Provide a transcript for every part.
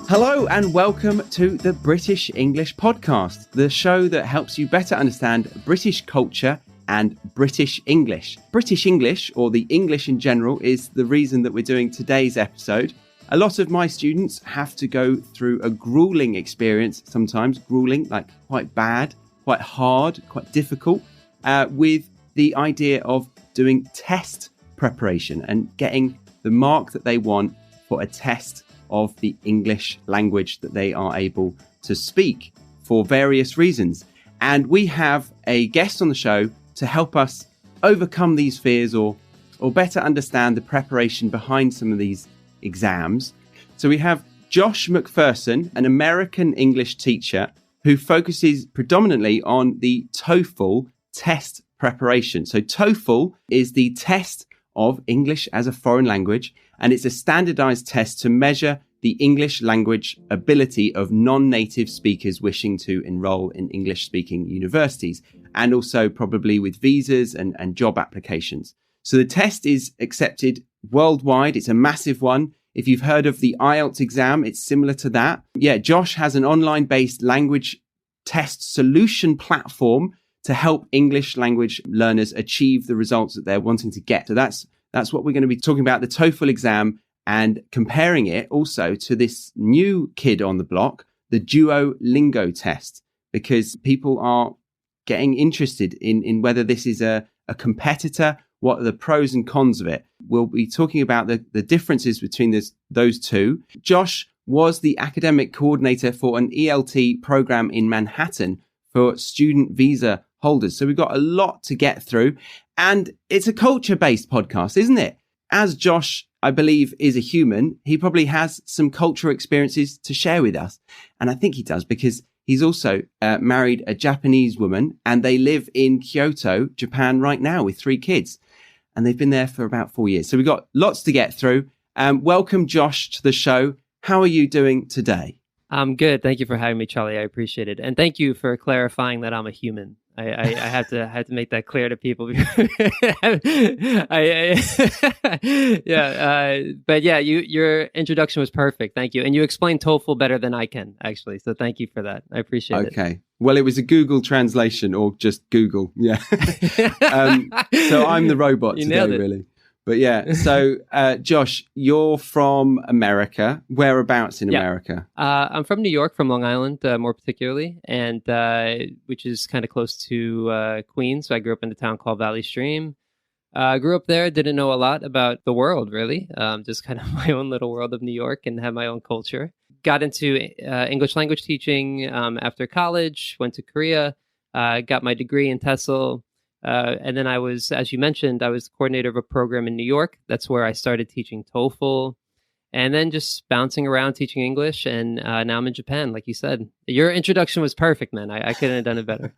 Hello and welcome to the British English Podcast, the show that helps you better understand British culture and British English. British English, or the English in general, is the reason that we're doing today's episode. A lot of my students have to go through a grueling experience, sometimes grueling, like quite bad, quite hard, quite difficult, with the idea of doing test preparation and getting the mark that they want for a test of the English language that they are able to speak for various reasons. And we have a guest on the show to help us overcome these fears or better understand the preparation behind some of these exams. So we have Josh McPherson, an American English teacher who focuses predominantly on the TOEFL test preparation. So TOEFL is the test of English as a foreign language, and it's a standardized test to measure the English language ability of non-native speakers wishing to enroll in English-speaking universities, and also probably with visas and job applications. So the test is accepted worldwide. It's a massive one. If you've heard of the IELTS exam, it's similar to that. Yeah, Josh has an online-based language test solution platform to help English language learners achieve the results that they're wanting to get. So that's what we're going to be talking about, the TOEFL exam, and comparing it also to this new kid on the block, the Duolingo test, because people are getting interested in whether this is a competitor, what are the pros and cons of it. We'll be talking about the differences between those two. Josh was the academic coordinator for an ELT program in Manhattan for student visa holders. So we've got a lot to get through, and it's a culture-based podcast, isn't it? As Josh, I believe, is a human, he probably has some cultural experiences to share with us. And I think he does because he's also married a Japanese woman, and they live in Kyoto, Japan right now with 3 kids. And they've been there for about 4 years. So we've got lots to get through. Welcome, Josh, to the show. How are you doing today? I'm good. Thank you for having me, Charlie. I appreciate it. And thank you for clarifying that I'm a human. I had to make that clear to people. But yeah, your introduction was perfect. Thank you. And you explained TOEFL better than I can, actually. So thank you for that. I appreciate it. Okay. Well, it was a Google translation, or just Google. Yeah. So I'm the robot today, really. But yeah, so Josh, you're from America. Whereabouts in America? I'm from New York, from Long Island, more particularly, and which is kind of close to Queens. So I grew up in a town called Valley Stream. Grew up there, didn't know a lot about the world, really. Just kind of my own little world of New York and have my own culture. Got into English language teaching after college, went to Korea, got my degree in TESOL. And then I was, as you mentioned, I was the coordinator of a program in New York. That's where I started teaching TOEFL, and then just bouncing around teaching English. And now I'm in Japan, like you said. Your introduction was perfect, man. I couldn't have done it better.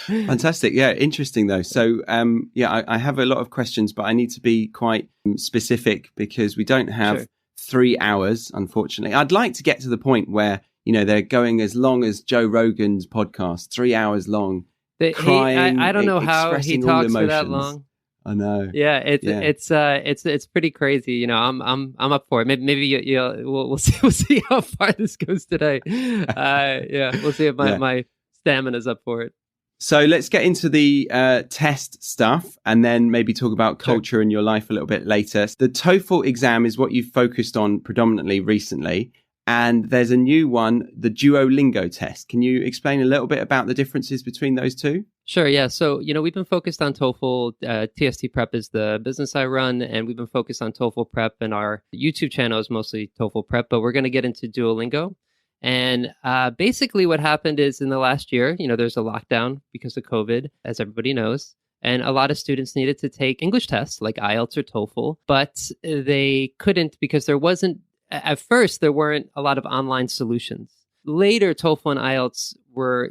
Fantastic. Yeah, interesting though. So, I have a lot of questions, but I need to be quite specific because we don't have 3 hours, unfortunately. I'd like to get to the point where, they're going as long as Joe Rogan's podcast, 3 hours long. Crying, I don't know how he talks for that long. I know. Yeah, it's pretty crazy. I'm up for it. Maybe we'll see how far this goes today. We'll see if my stamina's up for it. So let's get into the test stuff, and then maybe talk about culture in your life a little bit later. The TOEFL exam is what you've focused on predominantly recently. And there's a new one, the Duolingo test. Can you explain a little bit about the differences between those two? Sure, yeah. So, we've been focused on TOEFL. TST Prep is the business I run, and we've been focused on TOEFL Prep, and our YouTube channel is mostly TOEFL Prep, but we're going to get into Duolingo. And basically what happened is in the last year, there's a lockdown because of COVID, as everybody knows. And a lot of students needed to take English tests like IELTS or TOEFL, but they couldn't because at first, there weren't a lot of online solutions. Later, TOEFL and IELTS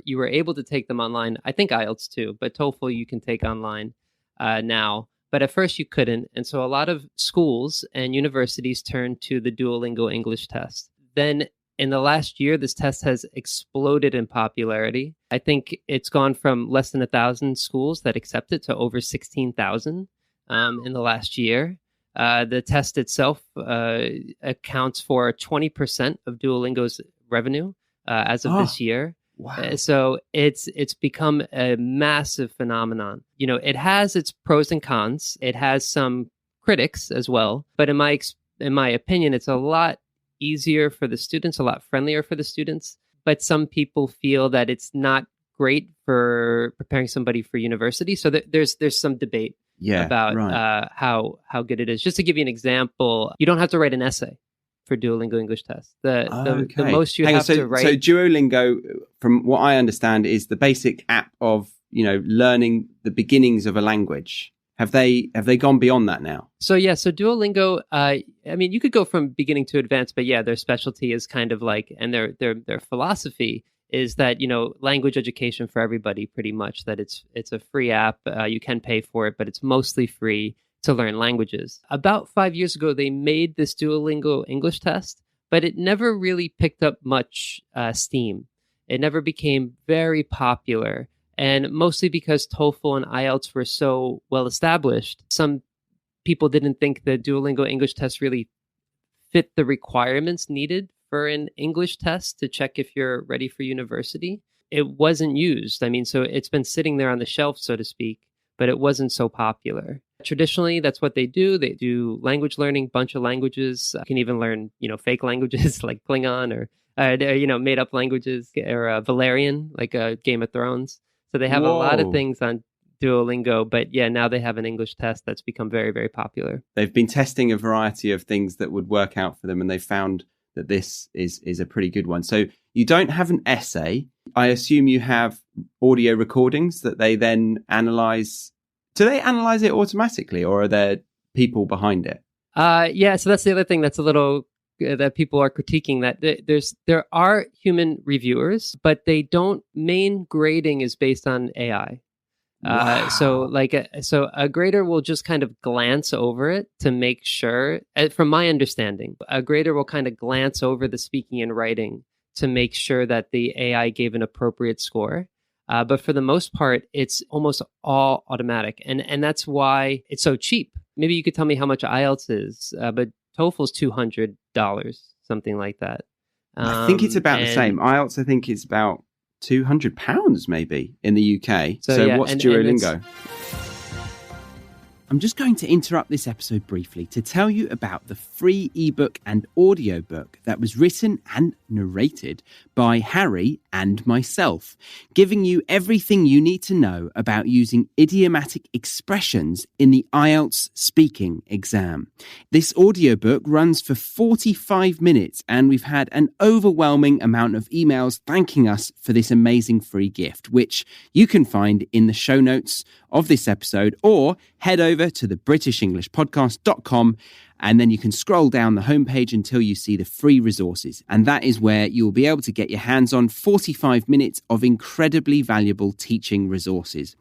you were able to take them online. I think IELTS too, but TOEFL you can take online now. But at first you couldn't. And so a lot of schools and universities turned to the Duolingo English test. Then in the last year, this test has exploded in popularity. I think it's gone from less than 1,000 schools that accept it to over 16,000 in the last year. The test itself accounts for 20% of Duolingo's revenue as of this year. Wow. So it's become a massive phenomenon. It has its pros and cons. It has some critics as well. But in my opinion, it's a lot easier for the students, a lot friendlier for the students. But some people feel that it's not great for preparing somebody for university. So there's some debate about how good it is. Just to give you an example, you don't have to write an essay for Duolingo English test. The most you have to write. So Duolingo, from what I understand, is the basic app of learning the beginnings of a language. Have they gone beyond that now? So Duolingo. You could go from beginning to advanced, but their specialty is kind of like, and their philosophy is that language education for everybody, pretty much. That it's a free app. You can pay for it, but it's mostly free to learn languages. About 5 years ago, they made this Duolingo English test, but it never really picked up much steam. It never became very popular, and mostly because TOEFL and IELTS were so well established, some people didn't think the Duolingo English test really fit the requirements needed for an English test to check if you're ready for university. It wasn't used. So it's been sitting there on the shelf, so to speak, but it wasn't so popular. Traditionally, that's what they do. They do language learning, bunch of languages. You can even learn, fake languages like Klingon or, made up languages or Valerian, like Game of Thrones. So they have a lot of things on Duolingo, but now they have an English test that's become very, very popular. They've been testing a variety of things that would work out for them, and they found that this is a pretty good one. So you don't have an essay. I assume you have audio recordings that they then analyze. Do they analyze it automatically, or are there people behind it? So that's the other thing that's a little that people are critiquing, that there are human reviewers, but they don't. Main grading is based on AI. Wow. So a grader will just kind of glance over it to make sure, from my understanding, a grader will kind of glance over the speaking and writing to make sure that the AI gave an appropriate score. But for the most part, it's almost all automatic. And that's why it's so cheap. Maybe you could tell me how much IELTS is, but TOEFL's $200, something like that. I think it's about the same. IELTS, I think, is about £200 maybe in the UK. So what's Duolingo? I'm just going to interrupt this episode briefly to tell you about the free ebook and audiobook that was written and narrated by Harry and myself, giving you everything you need to know about using idiomatic expressions in the IELTS speaking exam. This audiobook runs for 45 minutes, and we've had an overwhelming amount of emails thanking us for this amazing free gift, which you can find in the show notes of this episode, or head over to the britishenglishpodcast.com, and then you can scroll down the homepage until you see the free resources. And that is where you'll be able to get your hands on 45 minutes of incredibly valuable teaching resources.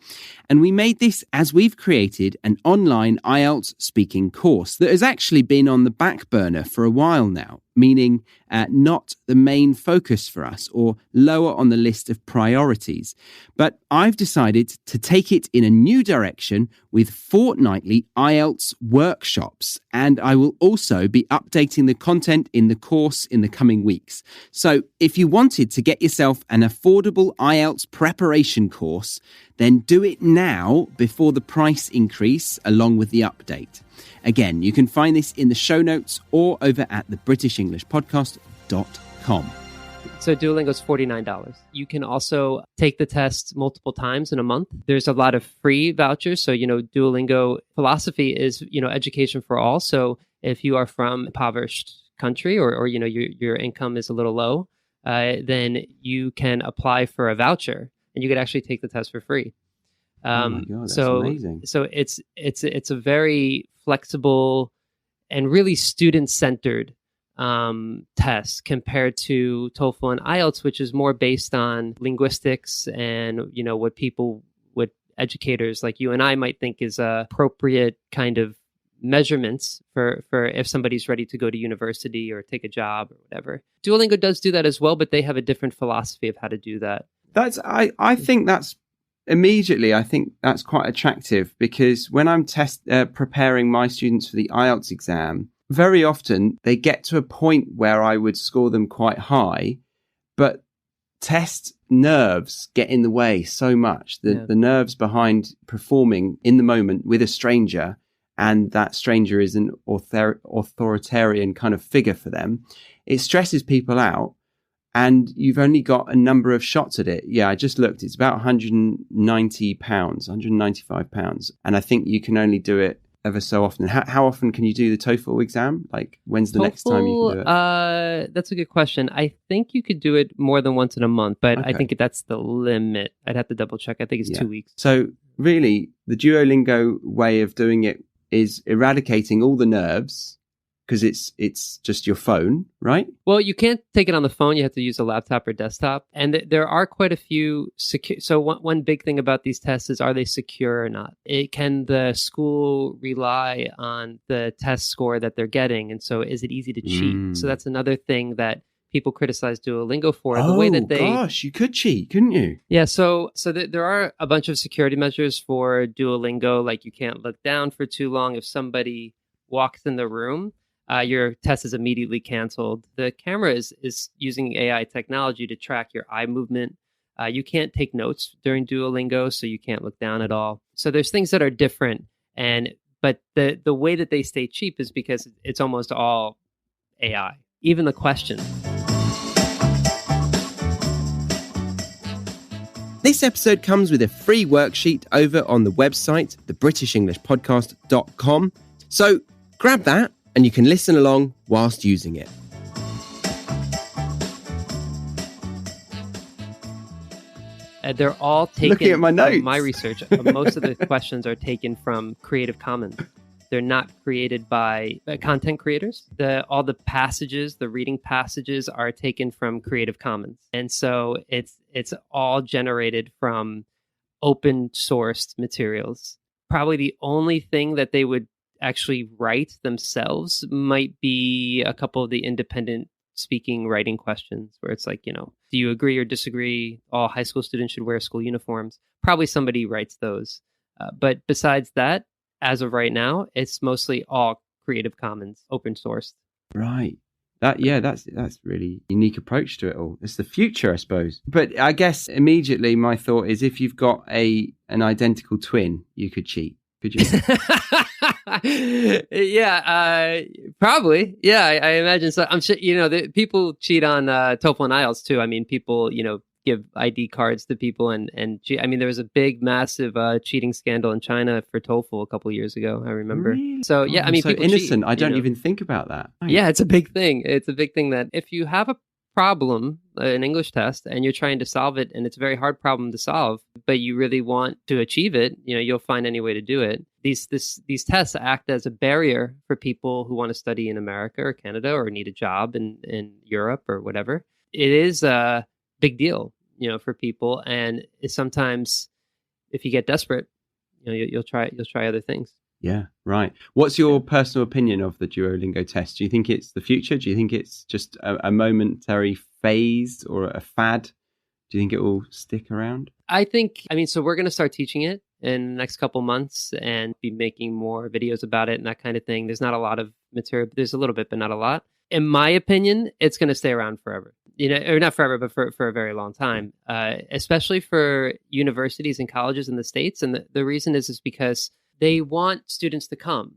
And we made this as we've created an online IELTS speaking course that has actually been on the back burner for a while now, meaning not the main focus for us or lower on the list of priorities. But I've decided to take it in a new direction with fortnightly IELTS workshops, and I will also be updating the content in the course in the coming weeks. So if you wanted to get yourself an affordable IELTS preparation course, then do it now before the price increase along with the update. Again, you can find this in the show notes or over at thebritishenglishpodcast.com. So Duolingo's $49. You can also take the test multiple times in a month. There's a lot of free vouchers. So, Duolingo philosophy is, education for all. So if you are from a impoverished country or your income is a little low, then you can apply for a voucher and you could actually take the test for free. Oh my God, that's amazing. So it's a very flexible and really student-centered test compared to TOEFL and IELTS, which is more based on linguistics and what educators like you and I might think is appropriate kind of measurements for if somebody's ready to go to university or take a job or whatever. Duolingo does do that as well, but they have a different philosophy of how to do that. I think that's immediately, I think that's quite attractive because when I'm preparing my students for the IELTS exam, very often they get to a point where I would score them quite high, but test nerves get in the way so much. The nerves behind performing in the moment with a stranger, and that stranger is an authoritarian kind of figure for them. It stresses people out. And you've only got a number of shots at it. Yeah, I just looked. It's about £190, £195. And I think you can only do it ever so often. How often can you do the TOEFL exam? Like, when's the next time you can do it? That's a good question. I think you could do it more than once in a month, but okay. I think that's the limit. I'd have to double check. I think it's 2 weeks. So really, the Duolingo way of doing it is eradicating all the nerves, because it's just your phone, right? Well, you can't take it on the phone. You have to use a laptop or desktop. And there are quite a few secure. So one big thing about these tests is, are they secure or not? Can the school rely on the test score that they're getting? And so is it easy to cheat? So that's another thing that people criticize Duolingo for. The way that gosh, you could cheat, couldn't you? Yeah, so there are a bunch of security measures for Duolingo. Like, you can't look down for too long. If somebody walks in the room, your test is immediately canceled. The camera is using AI technology to track your eye movement. You can't take notes during Duolingo, so you can't look down at all. So there's things that are different, but the way that they stay cheap is because it's almost all AI, even the questions. This episode comes with a free worksheet over on the website, thebritishenglishpodcast.com. So grab that, and you can listen along whilst using it. They're all taken. Looking at my notes. From my research. Most of the questions are taken from Creative Commons. They're not created by content creators. All the passages, the reading passages, are taken from Creative Commons, and so it's all generated from open sourced materials. Probably the only thing that they would actually write themselves might be a couple of the independent speaking writing questions, where it's like, do you agree or disagree all high school students should wear school uniforms? Probably somebody writes those. But besides that, as of right now, it's mostly all Creative Commons, open sourced. Right. That's really unique approach to it all. It's the future, I suppose. But I guess immediately my thought is, if you've got an identical twin, you could cheat. Could you? Yeah, probably. Yeah, I imagine so. I'm sure, people cheat on TOEFL and IELTS too. I mean, people, give ID cards to people and I mean, there was a big, massive cheating scandal in China for TOEFL a couple of years ago, I remember. Really? So, yeah, I mean, so people innocent. Cheat, I don't even think about that. Right. Yeah, it's a big thing. It's a big thing that if you have a problem, an English test, and you're trying to solve it, and it's a very hard problem to solve, but you really want to achieve it, you'll find any way to do it. These tests act as a barrier for people who want to study in America or Canada or need a job in Europe or whatever. It is a big deal, for people, and sometimes if you get desperate, you'll try other things. Yeah, right. What's your personal opinion of the Duolingo test? Do you think it's the future? Do you think it's just a momentary phase or a fad? Do you think it will stick around? So we're going to start teaching it in the next couple months and be making more videos about it and that kind of thing. There's not a lot of material. There's a little bit, but not a lot. In my opinion, it's going to stay around forever. Or not forever, but for a very long time, especially for universities and colleges in the States. And the reason is because they want students to come.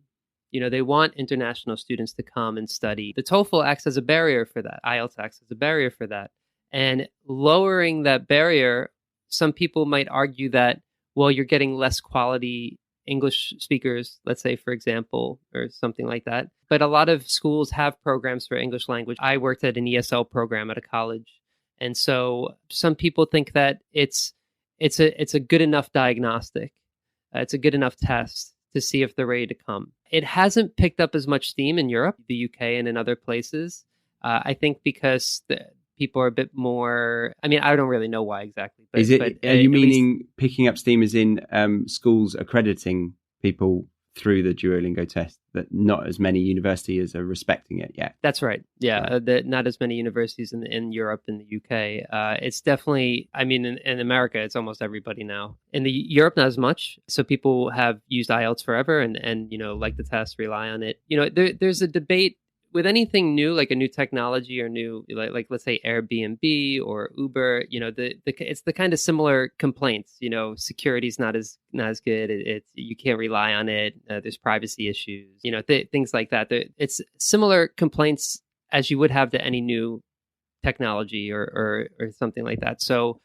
They want international students to come and study. The TOEFL acts as a barrier for that. IELTS acts as a barrier for that. And lowering that barrier, some people might argue that, well, you're getting less quality English speakers, let's say, for example, or something like that. But a lot of schools have programs for English language. I worked at an ESL program at a college. And so some people think that it's a good enough diagnostic. It's a good enough test to see if they're ready to come. It hasn't picked up as much steam in Europe, the UK, and in other places. I think because people are a bit more... I mean, I don't really know why exactly. But, are you meaning picking up steam as in schools accrediting people through the Duolingo test, that not as many universities are respecting it yet. That's right. Yeah, Right. not as many universities in Europe and the UK. It's definitely, I mean, in America, it's almost everybody now. In the Europe, not as much. So people have used IELTS forever and like the test, rely on it. There's a debate with anything new, like a new technology or new, like let's say Airbnb or Uber. It's the kind of similar complaints. Security's not as good. It's you can't rely on it. There's privacy issues. Things like that. It's similar complaints as you would have to any new technology or something like that. So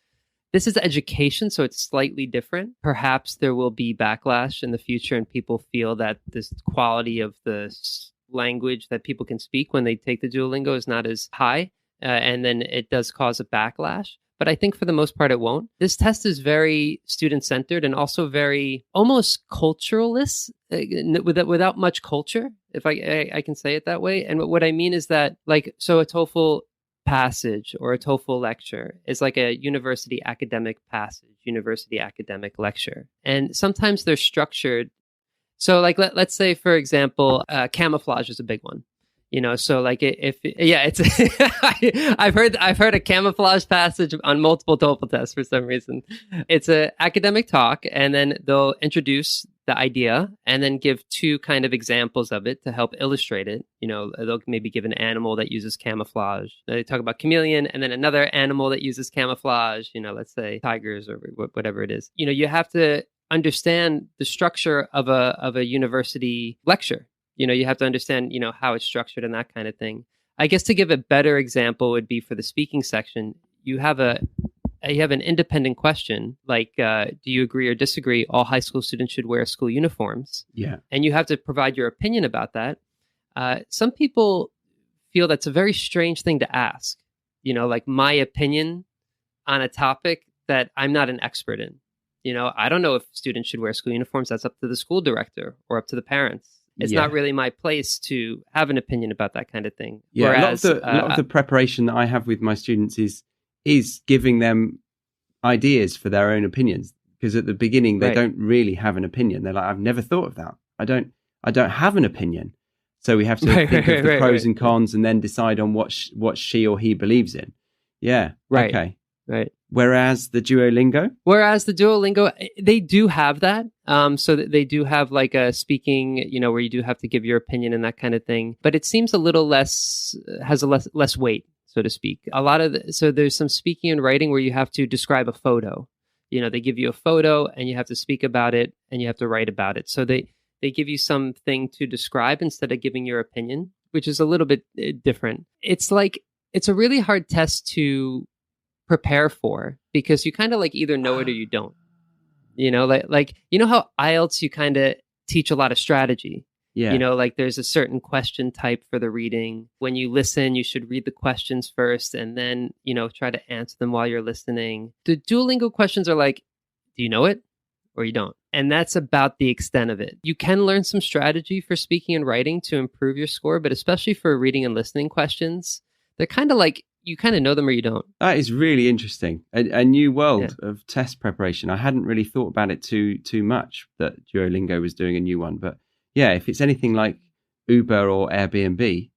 this is education, so it's slightly different. Perhaps there will be backlash in the future, and people feel that this quality of the language that people can speak when they take the Duolingo is not as high, and then it does cause a backlash. But I think for the most part, it won't. This test is very student-centered and also very almost culturalist, without much culture, if I can say it that way. And what I mean is that, so a TOEFL passage or a TOEFL lecture is like a university academic passage, university academic lecture. And sometimes they're structured. So let's say, for example, camouflage is a big one. So it's I've heard a camouflage passage on multiple TOEFL tests for some reason. It's a academic talk, and then they'll introduce the idea and then give two kind of examples of it to help illustrate it. They'll maybe give an animal that uses camouflage. They talk about chameleon, and then another animal that uses camouflage. Let's say tigers or whatever it is. You have to understand the structure of a university lecture. You have to understand, how it's structured and that kind of thing. I guess to give a better example would be for the speaking section. You have an independent question like, do you agree or disagree all high school students should wear school uniforms? Yeah. And you have to provide your opinion about that. Some people feel that's a very strange thing to ask, like my opinion on a topic that I'm not an expert in. I don't know if students should wear school uniforms. That's up to the school director or up to the parents. It's not really my place to have an opinion about that kind of thing. Yeah, Whereas, a lot of the preparation that I have with my students is giving them ideas for their own opinions. Because at the beginning, they don't really have an opinion. They're like, I've never thought of that. I don't have an opinion. So we have to think of the pros and cons and then decide on what she or he believes in. Yeah. Right. Okay. Right. Whereas the Duolingo, they do have that. So they do have like a speaking, where you do have to give your opinion and that kind of thing. But it seems a little less, has a less weight, so to speak. So there's some speaking and writing where you have to describe a photo. They give you a photo and you have to speak about it and you have to write about it. So they give you something to describe instead of giving your opinion, which is a little bit different. It's a really hard test to prepare for because you kind of either know it or you don't. How IELTS you kind of teach a lot of strategy. Yeah. There's a certain question type for the reading. When you listen, you should read the questions first and then, try to answer them while you're listening. The Duolingo questions are like, do you know it or you don't? And that's about the extent of it. You can learn some strategy for speaking and writing to improve your score, but especially for reading and listening questions, they're kind of like, you kind of know them or you don't. That is really interesting. A new world of test preparation. I hadn't really thought about it too much that Duolingo was doing a new one. But yeah, if it's anything like Uber or Airbnb,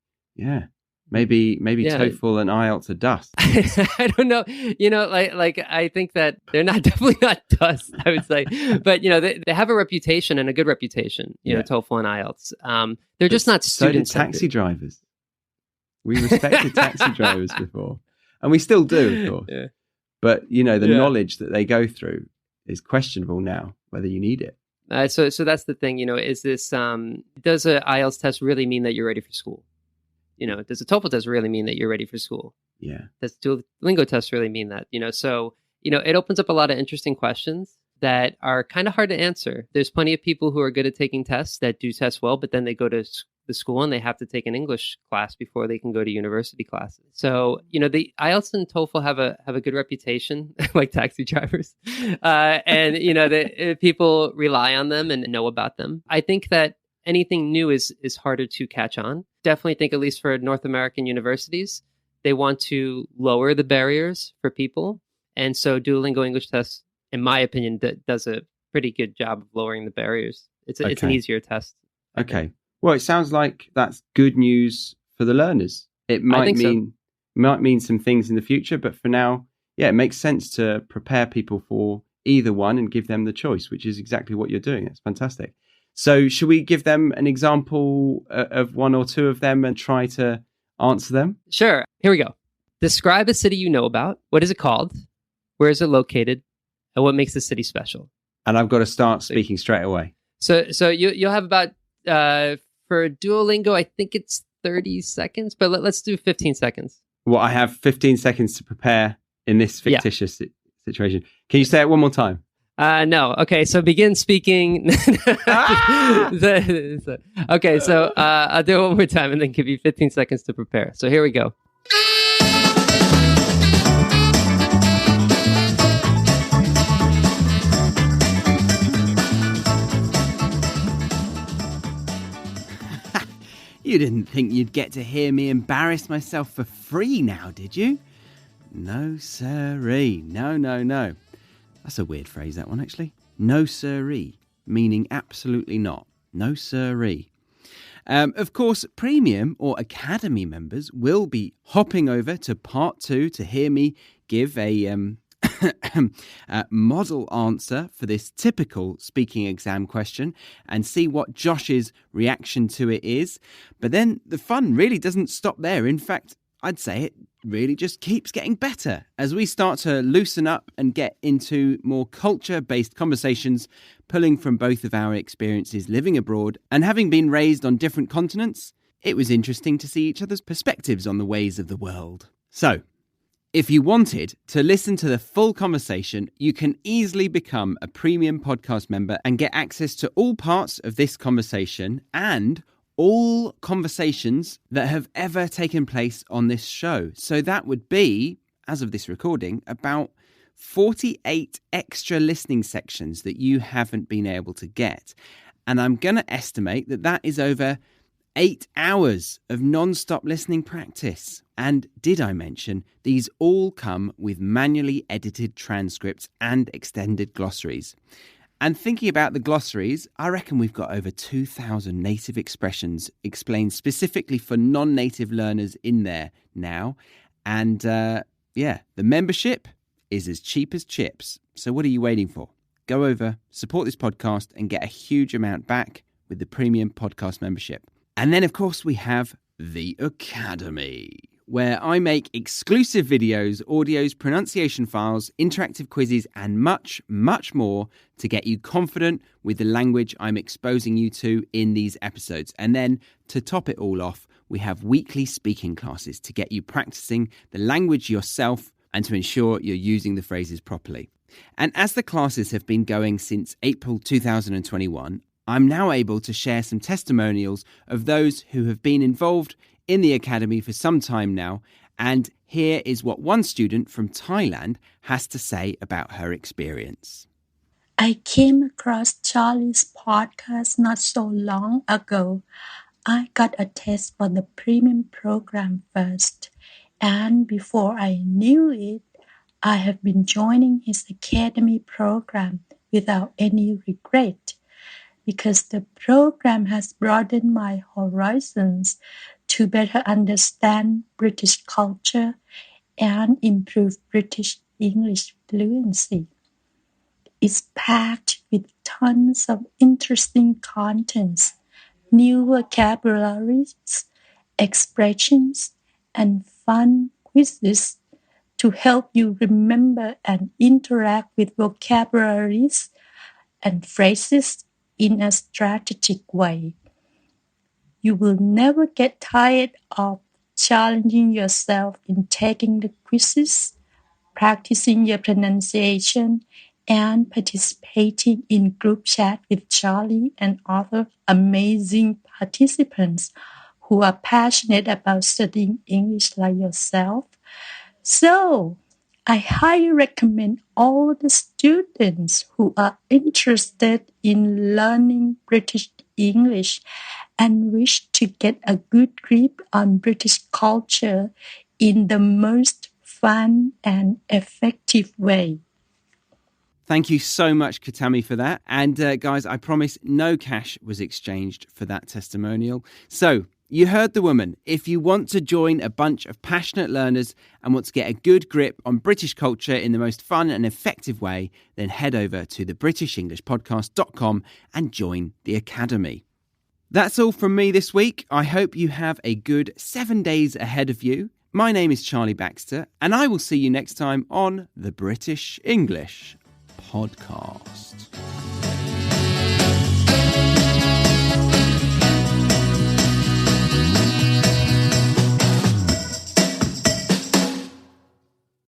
maybe TOEFL and IELTS are dust. I don't know. I think that they're definitely not dust, I would say. But, they have a reputation and a good reputation, TOEFL and IELTS. They're just not student-centered. So did taxi drivers. We respected taxi drivers before, and we still do, of course. Yeah. But the knowledge that they go through is questionable now, whether you need it. So that's the thing. Is this does a IELTS test really mean that you're ready for school? Does a TOEFL test really mean that you're ready for school? Yeah. Does Duolingo test really mean that? So it opens up a lot of interesting questions that are kind of hard to answer. There's plenty of people who are good at taking tests that do test well, but then they go to the school and they have to take an English class before they can go to university classes. So, the IELTS and TOEFL have a good reputation, like taxi drivers. And, the people rely on them and know about them. I think that anything new is harder to catch on. Definitely think, at least for North American universities, they want to lower the barriers for people. And so Duolingo English Test, in my opinion, does a pretty good job of lowering the barriers. It's an Okay. easier test. I think. Okay. Well, it sounds like that's good news for the learners. It I might think so. mean some things in the future, but for now, yeah, it makes sense to prepare people for either one and give them the choice, which is exactly what you're doing. That's fantastic. So, should we give them an example of one or two of them and try to answer them? Sure. Here we go. Describe a city you know about. What is it called? Where is it located? And what makes the city special? And I've got to start speaking straight away. So you'll have about for Duolingo, I think it's 30 seconds, but let's do 15 seconds. Well, I have 15 seconds to prepare in this fictitious situation. Can you say it one more time? No. Okay, so begin speaking. Okay, so I'll do it one more time and then give you 15 seconds to prepare. So here we go. You didn't think you'd get to hear me embarrass myself for free now, did you? No siree. No. That's a weird phrase, that one, actually. No siree, meaning absolutely not. No siree. Of course, Premium or Academy members will be hopping over to part 2 to hear me give a model answer for this typical speaking exam question and see what Josh's reaction to it is. But then the fun really doesn't stop there. In fact, I'd say it really just keeps getting better as we start to loosen up and get into more culture-based conversations, pulling from both of our experiences living abroad and having been raised on different continents. It was interesting to see each other's perspectives on the ways of the world. So, if you wanted to listen to the full conversation, you can easily become a premium podcast member and get access to all parts of this conversation and all conversations that have ever taken place on this show. So that would be, as of this recording, about 48 extra listening sections that you haven't been able to get. And I'm going to estimate that that is over 8 hours of non-stop listening practice. And did I mention, these all come with manually edited transcripts and extended glossaries. And thinking about the glossaries, I reckon we've got over 2,000 native expressions explained specifically for non-native learners in there now. And the membership is as cheap as chips. So what are you waiting for? Go over, support this podcast and get a huge amount back with the premium podcast membership. And then, of course, we have the Academy, where I make exclusive videos, audios, pronunciation files, interactive quizzes, and much, much more to get you confident with the language I'm exposing you to in these episodes. And then, to top it all off, we have weekly speaking classes to get you practicing the language yourself and to ensure you're using the phrases properly. And as the classes have been going since April 2021, I'm now able to share some testimonials of those who have been involved in the Academy for some time now. And here is what one student from Thailand has to say about her experience. I came across Charlie's podcast not so long ago. I got a test for the premium program first. And before I knew it, I have been joining his Academy program without any regret, because the program has broadened my horizons to better understand British culture and improve British English fluency. It's packed with tons of interesting contents, new vocabularies, expressions, and fun quizzes to help you remember and interact with vocabularies and phrases in a strategic way. You will never get tired of challenging yourself in taking the quizzes, practicing your pronunciation, and participating in group chat with Charlie and other amazing participants who are passionate about studying English like yourself. So, I highly recommend all the students who are interested in learning British English and wish to get a good grip on British culture in the most fun and effective way. Thank you so much, Katami, for that. And guys, I promise no cash was exchanged for that testimonial. So you heard the woman. If you want to join a bunch of passionate learners and want to get a good grip on British culture in the most fun and effective way, then head over to thebritishenglishpodcast.com and join the Academy. That's all from me this week. I hope you have a good 7 days ahead of you. My name is Charlie Baxter, and I will see you next time on the British English Podcast.